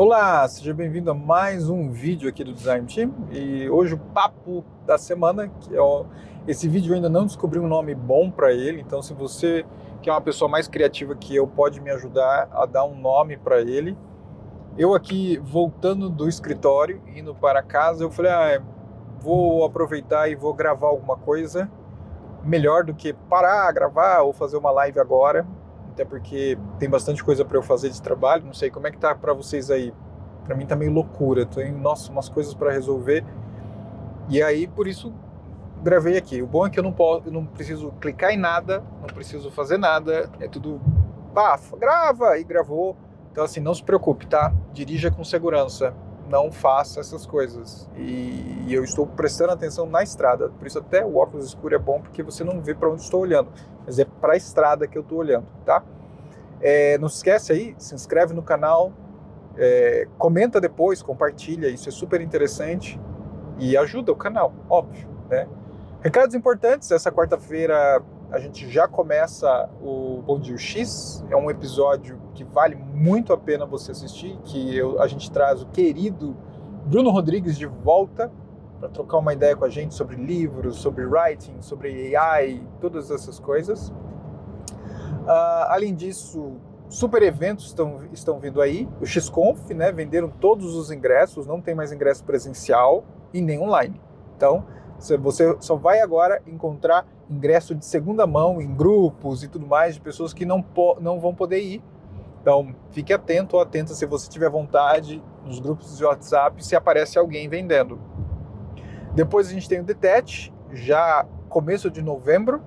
Olá, seja bem-vindo a mais um vídeo aqui do Design Team. E hoje o papo da semana, esse vídeo eu ainda não descobri um nome bom para ele, então se você que é uma pessoa mais criativa que eu, pode me ajudar a dar um nome para ele. Eu aqui voltando do escritório, indo para casa, eu falei, vou aproveitar e vou gravar alguma coisa melhor do que parar, gravar ou fazer uma live agora. Até porque tem bastante coisa para eu fazer de trabalho, não sei como é que tá para vocês aí. Para mim tá meio loucura, tem, umas coisas para resolver. E aí, por isso, gravei aqui. O bom é que eu não preciso clicar em nada, não preciso fazer nada, é tudo, grava, e gravou. Então assim, não se preocupe, tá? Dirija com segurança, não faça essas coisas. E eu estou prestando atenção na estrada, por isso até o óculos escuro é bom, porque você não vê para onde estou olhando, mas é para a estrada que eu estou olhando, tá? Não se esquece aí, se inscreve no canal, comenta depois, compartilha, isso é super interessante e ajuda o canal, óbvio, né? Recados importantes, essa quarta-feira a gente já começa o Bom Dia X, é um episódio que vale muito a pena você assistir, a gente traz o querido Bruno Rodrigues de volta para trocar uma ideia com a gente sobre livros, sobre writing, sobre AI, todas essas coisas. Além disso, super eventos estão vindo aí, o XConf, né, venderam todos os ingressos, não tem mais ingresso presencial e nem online. Então, você só vai agora encontrar ingresso de segunda mão em grupos e tudo mais, de pessoas que não vão poder ir. Então, fique atento ou atenta se você tiver vontade, nos grupos de WhatsApp, se aparece alguém vendendo. Depois a gente tem o DTET, já começo de novembro,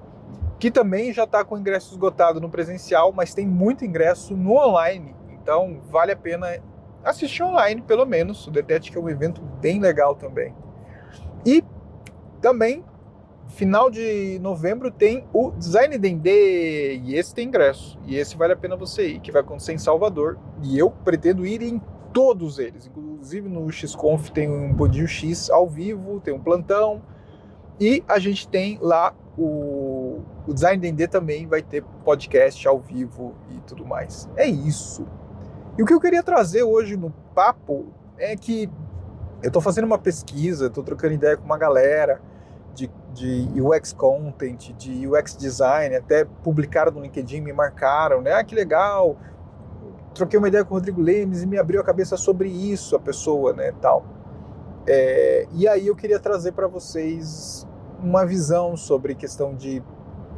que também já está com ingresso esgotado no presencial, mas tem muito ingresso no online, então vale a pena assistir online, pelo menos. O DTET, que é um evento bem legal também. E também, final de novembro, tem o Design Dendê, e esse tem ingresso, e esse vale a pena você ir, que vai acontecer em Salvador, e eu pretendo ir em todos eles, inclusive no XConf tem um Bodinho X ao vivo, tem um plantão, e a gente tem lá o Design Dendê também vai ter podcast ao vivo e tudo mais. É isso. E o que eu queria trazer hoje no papo é que eu estou fazendo uma pesquisa, estou trocando ideia com uma galera de UX Content, de UX Design, até publicaram no LinkedIn, me marcaram, né? Que legal, troquei uma ideia com o Rodrigo Lemes e me abriu a cabeça sobre isso, a pessoa, né, tal. E aí eu queria trazer para vocês uma visão sobre questão de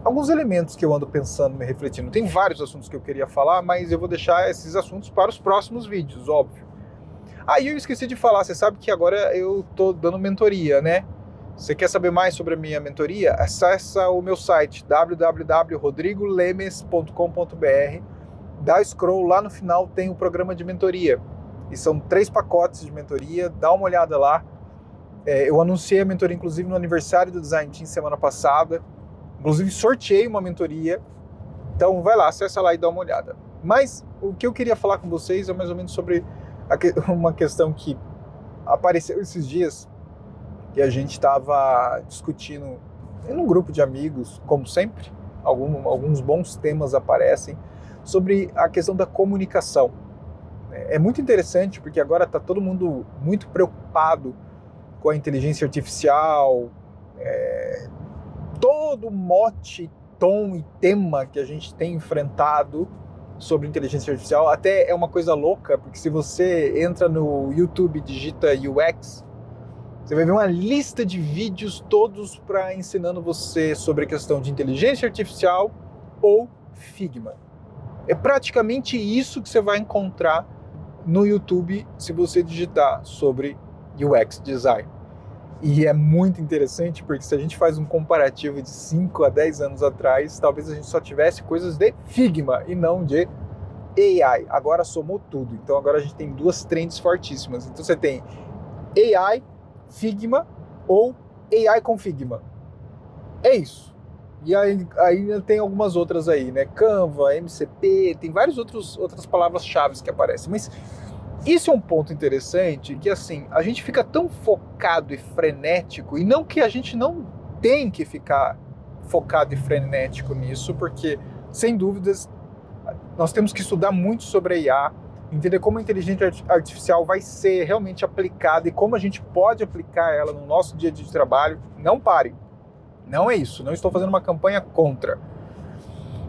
alguns elementos que eu ando pensando, me refletindo. Tem vários assuntos que eu queria falar, mas eu vou deixar esses assuntos para os próximos vídeos, óbvio. Aí eu esqueci de falar, você sabe que agora eu tô dando mentoria, né? Você quer saber mais sobre a minha mentoria? Acessa o meu site www.rodrigolemes.com.br, dá scroll, lá no final tem o programa de mentoria. E são 3 pacotes de mentoria, dá uma olhada lá. Eu anunciei a mentoria, inclusive, no aniversário do Design Team semana passada. Inclusive, sorteei uma mentoria. Então, vai lá, acessa lá e dá uma olhada. Mas o que eu queria falar com vocês é mais ou menos sobre uma questão que apareceu esses dias, que a gente estava discutindo em um grupo de amigos, como sempre. Alguns bons temas aparecem sobre a questão da comunicação. É muito interessante porque agora está todo mundo muito preocupado com a inteligência artificial, todo mote, tom e tema que a gente tem enfrentado sobre inteligência artificial, até é uma coisa louca, porque se você entra no YouTube e digita UX, você vai ver uma lista de vídeos todos ensinando você sobre a questão de inteligência artificial ou Figma. É praticamente isso que você vai encontrar no YouTube se você digitar sobre UX Design. E é muito interessante porque se a gente faz um comparativo de 5 a 10 anos atrás, talvez a gente só tivesse coisas de Figma e não de AI. Agora somou tudo. Então agora a gente tem 2 trends fortíssimas. Então você tem AI, Figma ou AI com Figma. É isso. E aí ainda tem algumas outras aí, né? Canva, MCP, tem várias outras palavras-chave que aparecem. Mas isso é um ponto interessante, que assim, a gente fica tão focado e frenético, e não que a gente não tem que ficar focado e frenético nisso, porque, sem dúvidas, nós temos que estudar muito sobre a IA, entender como a inteligência artificial vai ser realmente aplicada e como a gente pode aplicar ela no nosso dia a dia de trabalho, não pare. Não é isso, não estou fazendo uma campanha contra.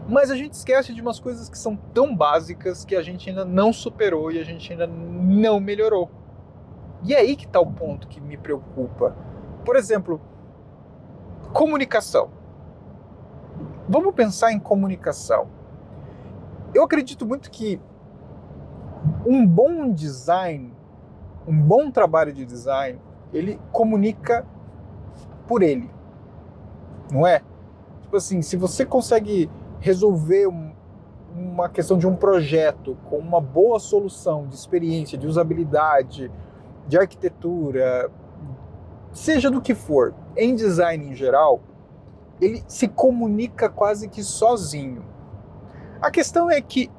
Mas a gente esquece de umas coisas que são tão básicas que a gente ainda não superou e a gente ainda não melhorou. E é aí que está o ponto que me preocupa. Por exemplo, comunicação. Vamos pensar em comunicação. Eu acredito muito que um bom design, um bom trabalho de design, ele comunica por ele, não é? Tipo assim, se você consegue resolver uma questão de um projeto com uma boa solução de experiência, de usabilidade, de arquitetura, seja do que for, em design em geral, ele se comunica quase que sozinho. A questão é que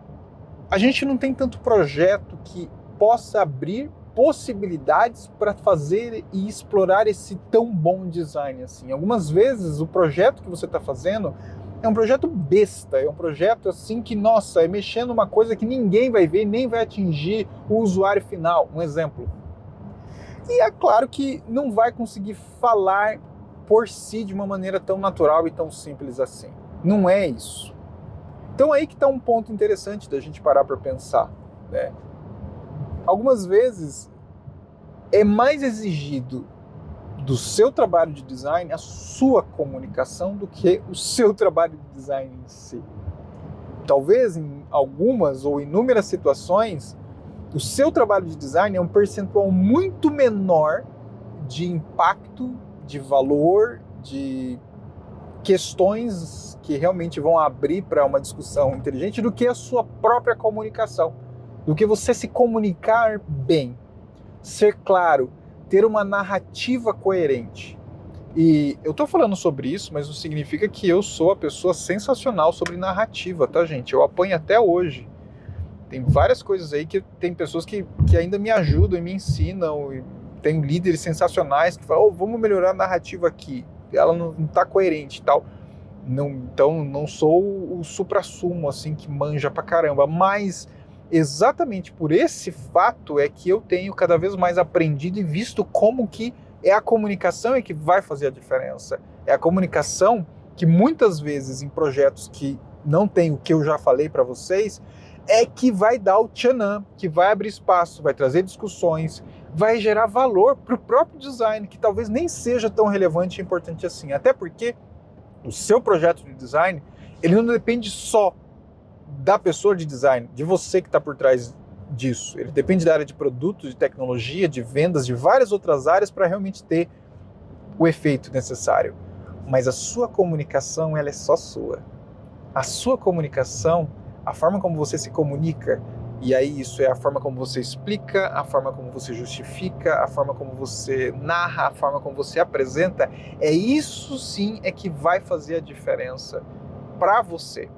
a gente não tem tanto projeto que possa abrir possibilidades para fazer e explorar esse tão bom design assim. Algumas vezes o projeto que você está fazendo é um projeto besta, é um projeto assim que, nossa, é mexendo numa coisa que ninguém vai ver, nem vai atingir o usuário final. Um exemplo. E é claro que não vai conseguir falar por si de uma maneira tão natural e tão simples assim. Não é isso. Então aí que está um ponto interessante da gente parar para pensar, né? Algumas vezes é mais exigido do seu trabalho de design a sua comunicação do que o seu trabalho de design em si. Talvez em algumas ou inúmeras situações, o seu trabalho de design é um percentual muito menor de impacto, de valor, de questões que realmente vão abrir para uma discussão inteligente do que a sua própria comunicação, do que você se comunicar bem, ser claro, ter uma narrativa coerente. E eu estou falando sobre isso, mas não significa que eu sou a pessoa sensacional sobre narrativa, tá, gente? Eu apanho até hoje. Tem várias coisas aí que tem pessoas que ainda me ajudam e me ensinam, e tem líderes sensacionais que falam, vamos melhorar a narrativa aqui, ela não está coerente e tal. Não, então não sou o suprassumo assim que manja pra caramba, mas exatamente por esse fato é que eu tenho cada vez mais aprendido e visto como que é a comunicação que vai fazer a diferença. É a comunicação que muitas vezes em projetos que não tem o que eu já falei para vocês, é que vai dar o tchanã, que vai abrir espaço, vai trazer discussões, vai gerar valor para o próprio design, que talvez nem seja tão relevante e importante assim. Até porque o seu projeto de design, ele não depende só da pessoa de design, de você que está por trás disso. Ele depende da área de produto, de tecnologia, de vendas, de várias outras áreas para realmente ter o efeito necessário. Mas a sua comunicação, ela é só sua. A sua comunicação, a forma como você se comunica, e aí isso é a forma como você explica, a forma como você justifica, a forma como você narra, a forma como você apresenta, é isso sim é que vai fazer a diferença para você.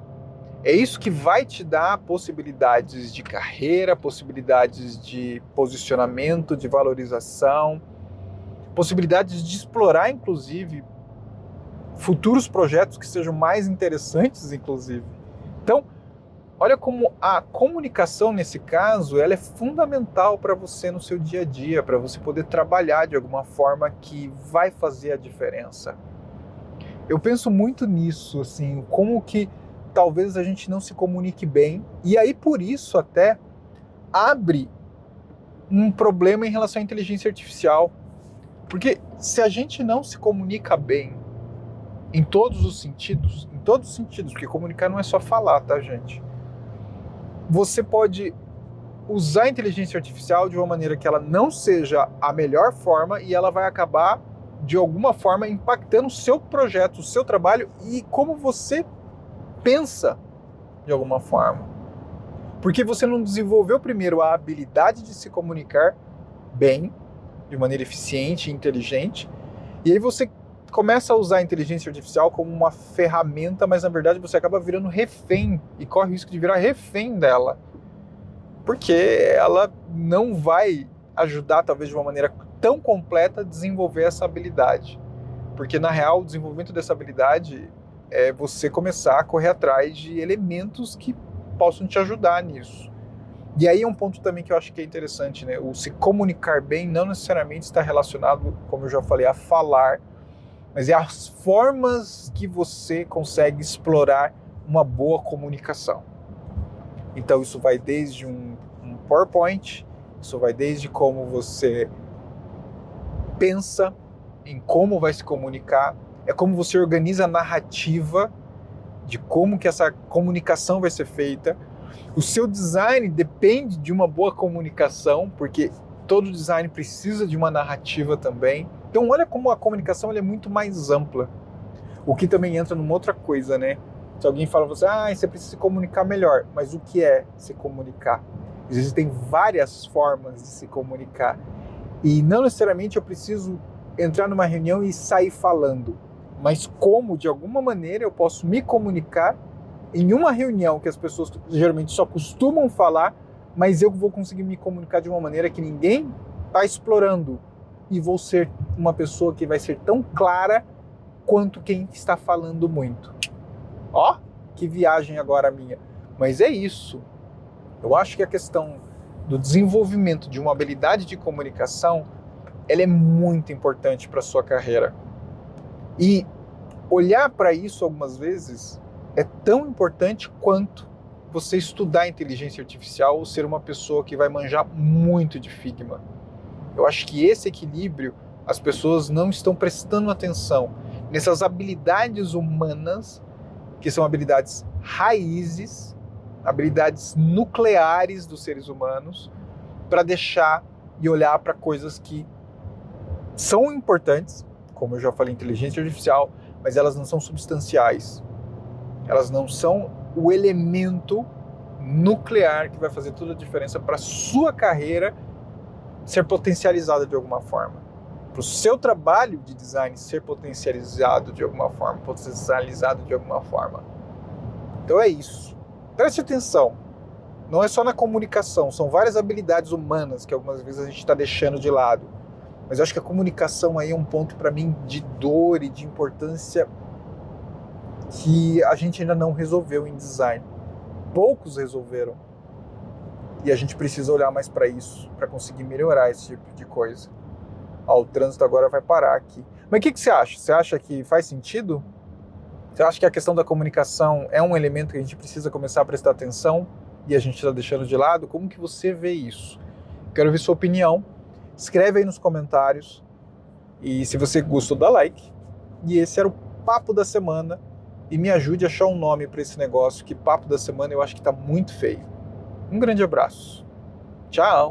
É isso que vai te dar possibilidades de carreira, possibilidades de posicionamento, de valorização, possibilidades de explorar, inclusive, futuros projetos que sejam mais interessantes, inclusive. Então, olha como a comunicação, nesse caso, ela é fundamental para você no seu dia a dia, para você poder trabalhar de alguma forma que vai fazer a diferença. Eu penso muito nisso, assim, como que talvez a gente não se comunique bem, e aí por isso até abre um problema em relação à inteligência artificial. Porque se a gente não se comunica bem em todos os sentidos, porque comunicar não é só falar, tá, gente? Você pode usar a inteligência artificial de uma maneira que ela não seja a melhor forma e ela vai acabar, de alguma forma, impactando o seu projeto, o seu trabalho e como você pensa de alguma forma. Porque você não desenvolveu primeiro a habilidade de se comunicar bem, de maneira eficiente e inteligente, e aí você começa a usar a inteligência artificial como uma ferramenta, mas na verdade você acaba virando refém e corre o risco de virar refém dela. Porque ela não vai ajudar, talvez de uma maneira tão completa, a desenvolver essa habilidade. Porque na real, o desenvolvimento dessa habilidade é você começar a correr atrás de elementos que possam te ajudar nisso. E aí é um ponto também que eu acho que é interessante, né? O se comunicar bem não necessariamente está relacionado, como eu já falei, a falar, mas é as formas que você consegue explorar uma boa comunicação. Então isso vai desde um PowerPoint, isso vai desde como você pensa em como vai se comunicar, é como você organiza a narrativa de como que essa comunicação vai ser feita. O seu design depende de uma boa comunicação, porque todo design precisa de uma narrativa também. Então olha como a comunicação é muito mais ampla. O que também entra numa outra coisa, né? Se alguém fala pra você, você precisa se comunicar melhor. Mas o que é se comunicar? Existem várias formas de se comunicar. E não necessariamente eu preciso entrar numa reunião e sair falando. Mas como, de alguma maneira, eu posso me comunicar em uma reunião que as pessoas geralmente só costumam falar, mas eu vou conseguir me comunicar de uma maneira que ninguém está explorando. E vou ser uma pessoa que vai ser tão clara quanto quem está falando muito. Ó, que viagem agora minha. Mas é isso. Eu acho que a questão do desenvolvimento de uma habilidade de comunicação, ela é muito importante para a sua carreira. E olhar para isso algumas vezes é tão importante quanto você estudar inteligência artificial ou ser uma pessoa que vai manjar muito de Figma. Eu acho que esse equilíbrio as pessoas não estão prestando atenção nessas habilidades humanas, que são habilidades raízes, habilidades nucleares dos seres humanos, para deixar e olhar para coisas que são importantes, como eu já falei, inteligência artificial, mas elas não são substanciais. Elas não são o elemento nuclear que vai fazer toda a diferença para a sua carreira ser potencializada de alguma forma. Para o seu trabalho de design ser potencializado de alguma forma, Então é isso. Preste atenção. Não é só na comunicação, são várias habilidades humanas que algumas vezes a gente está deixando de lado. Mas eu acho que a comunicação aí é um ponto para mim de dor e de importância que a gente ainda não resolveu em design. Poucos resolveram. E a gente precisa olhar mais para isso, para conseguir melhorar esse tipo de coisa. O trânsito agora vai parar aqui. Mas o que você acha? Você acha que faz sentido? Você acha que a questão da comunicação é um elemento que a gente precisa começar a prestar atenção e a gente está deixando de lado? Como que você vê isso? Quero ver sua opinião. Escreve aí nos comentários. E se você gostou, dá like. E esse era o Papo da Semana. E me ajude a achar um nome para esse negócio, que Papo da Semana eu acho que está muito feio. Um grande abraço. Tchau!